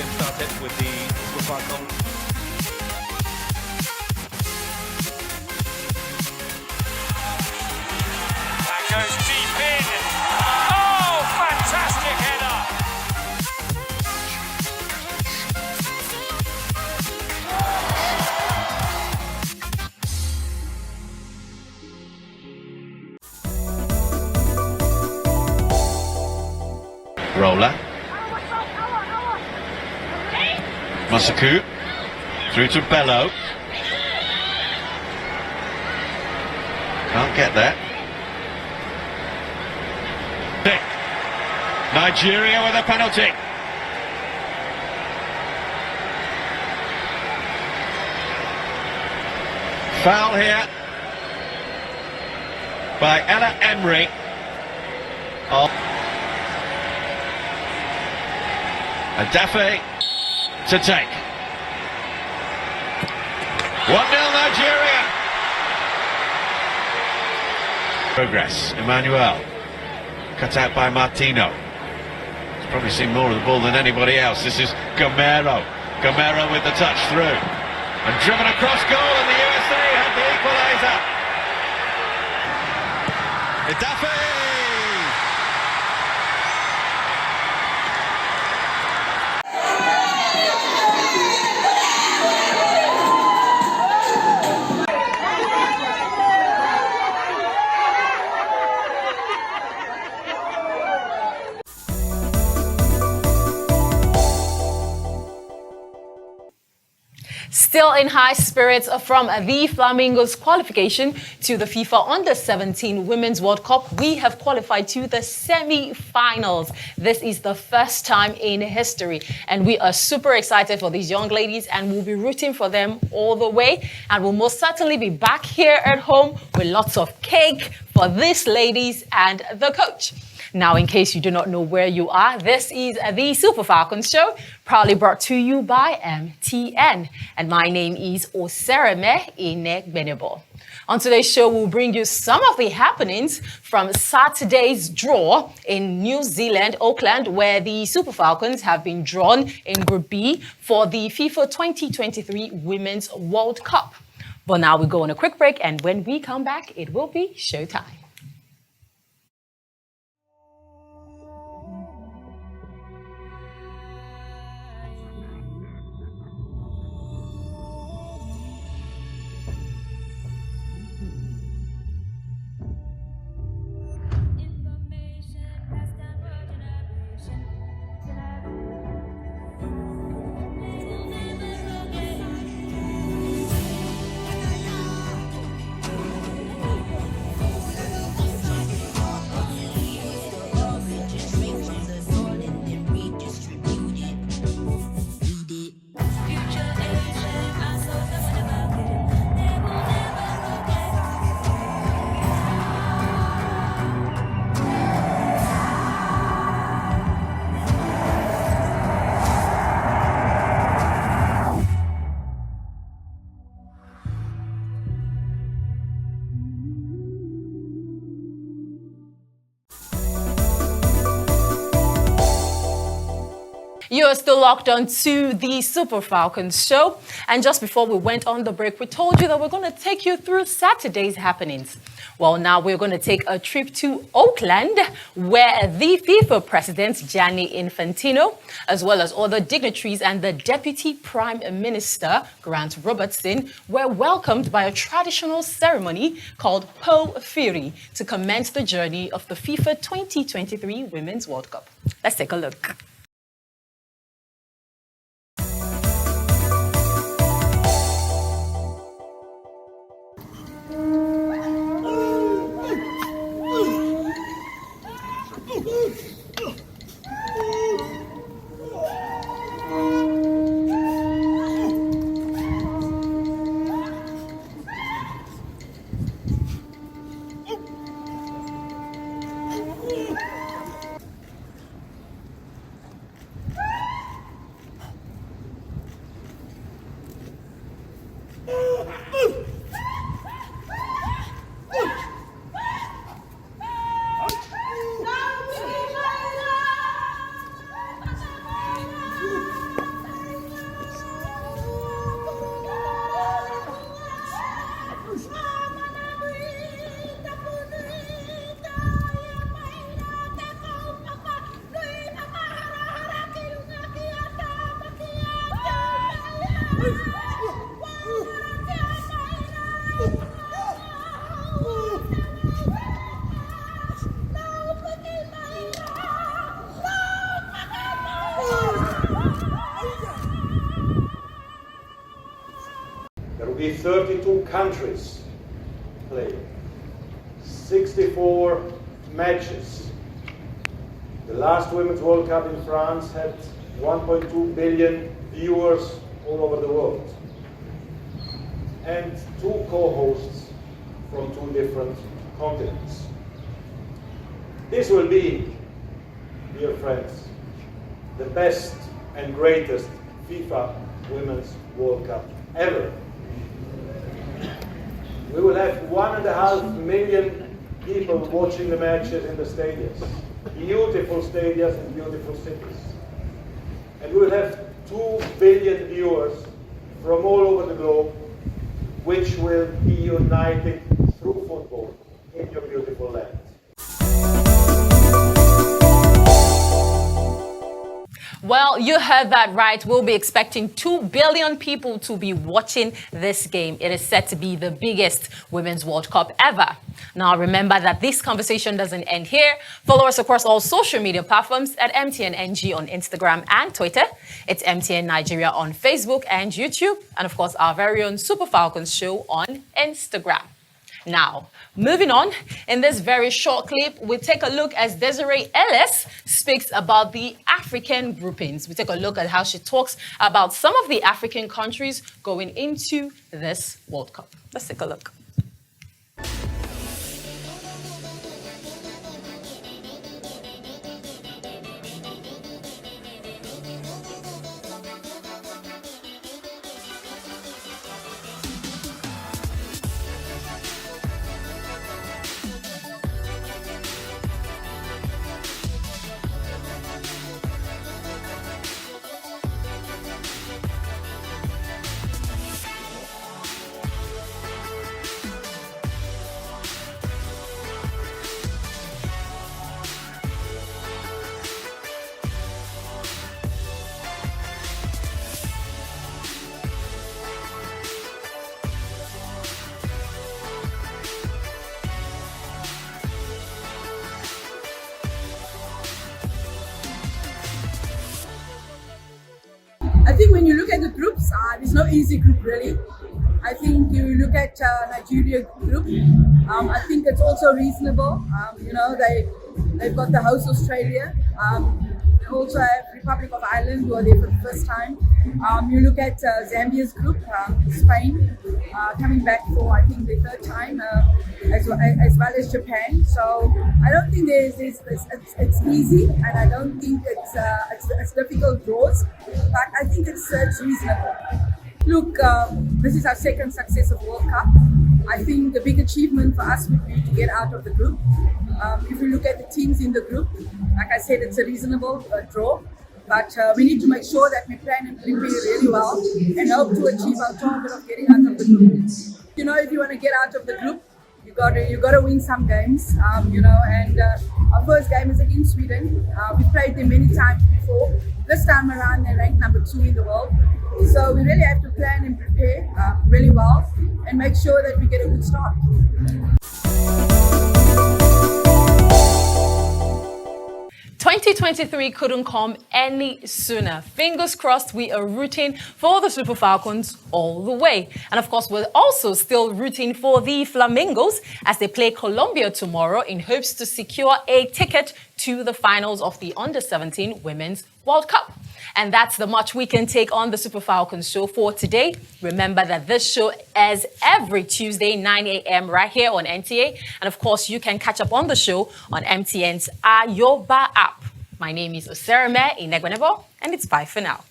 getting started with the Super Falcons. That goes deep in. Oh, fantastic header. Roller. Masaku. Through to Bello. Can't get there. Nigeria with a penalty. Foul here by Ella Emery. Oh. Adafe to take. 1-0 Nigeria. Progress. Emmanuel. Cut out by Martino. He's probably seen more of the ball than anybody else. This is Gamero. Gamero with the touch through. And driven across goal, and the USA had the equaliser. Adafe! Still in high spirits from the Flamingos' qualification to the FIFA Under-17 Women's World Cup, we have qualified to the semi-finals. This is the first time in history, and we are super excited for these young ladies, and we'll be rooting for them all the way. And we'll most certainly be back here at home with lots of cake for these ladies and the coach. Now, in case you do not know where you are, this is the Super Falcons show, proudly brought to you by MTN. And my name is Osereme Inegbenebo. On today's show, we'll bring you some of the happenings from Saturday's draw in New Zealand, Auckland, where the Super Falcons have been drawn in Group B for the FIFA 2023 Women's World Cup. But now we go on a quick break, and when we come back, it will be showtime. You are still locked on to the Super Falcons show. And just before we went on the break, we told you that we're going to take you through Saturday's happenings. Well, now we're going to take a trip to Auckland, where the FIFA president, Gianni Infantino, as well as other dignitaries and the Deputy Prime Minister, Grant Robertson, were welcomed by a traditional ceremony called Po Firi to commence the journey of the FIFA 2023 Women's World Cup. Let's take a look. be 32 countries playing, 64 matches. The last Women's World Cup in France had 1.2 billion viewers all over the world, and 2 co-hosts from 2 different continents. This will be, dear friends, the best and greatest FIFA Women's World Cup ever. We will have 1.5 million people watching the matches in the stadiums. Beautiful stadiums and beautiful cities. And we will have 2 billion viewers from all over the globe, which will be united through football in your beautiful land. Well, you heard that right. We'll be expecting 2 billion people to be watching this game. It is set to be the biggest Women's World Cup ever. Now, remember that this conversation doesn't end here. Follow us across all social media platforms at MTNNG on Instagram and Twitter. It's MTN Nigeria on Facebook and YouTube. And of course, our very own Super Falcons show on Instagram. Now, moving on, in this very short clip, we take a look as Desiree Ellis speaks about the African groupings. We take a look at how she talks about some of the African countries going into this World Cup. Let's take a look. I think when you look at the groups, there's no easy group really. I think you look at Nigeria group. I think it's also reasonable. They've got the host Australia. They also have Republic of Ireland, who are there for the first time. You look at Zambia's group, Spain, coming back for I think the 3rd time, as well as Japan. So I don't think it's easy, and I don't think it's difficult draws, but I think it's reasonable. Look, this is our 2nd successive World Cup. I think the big achievement for us would be to get out of the group. If you look at the teams in the group, like I said, it's a reasonable draw. But we need to make sure that we plan and prepare really well and hope to achieve our target of getting out of the group. You know, if you want to get out of the group, you got to win some games. And our first game is against Sweden. We've played them many times before. This time around, they're ranked number 2 in the world. So we really have to plan and prepare really well and make sure that we get a good start. 2023 couldn't come any sooner. Fingers crossed, we are rooting for the Super Falcons all the way. And of course, we're also still rooting for the Flamingos as they play Colombia tomorrow in hopes to secure a ticket to the finals of the Under-17 Women's World Cup. And that's the much we can take on the Super Falcons show for today. Remember that this show airs every Tuesday, 9 a.m. right here on NTA. And of course, you can catch up on the show on MTN's Ayoba app. My name is Oserame Inegwenebo, and it's bye for now.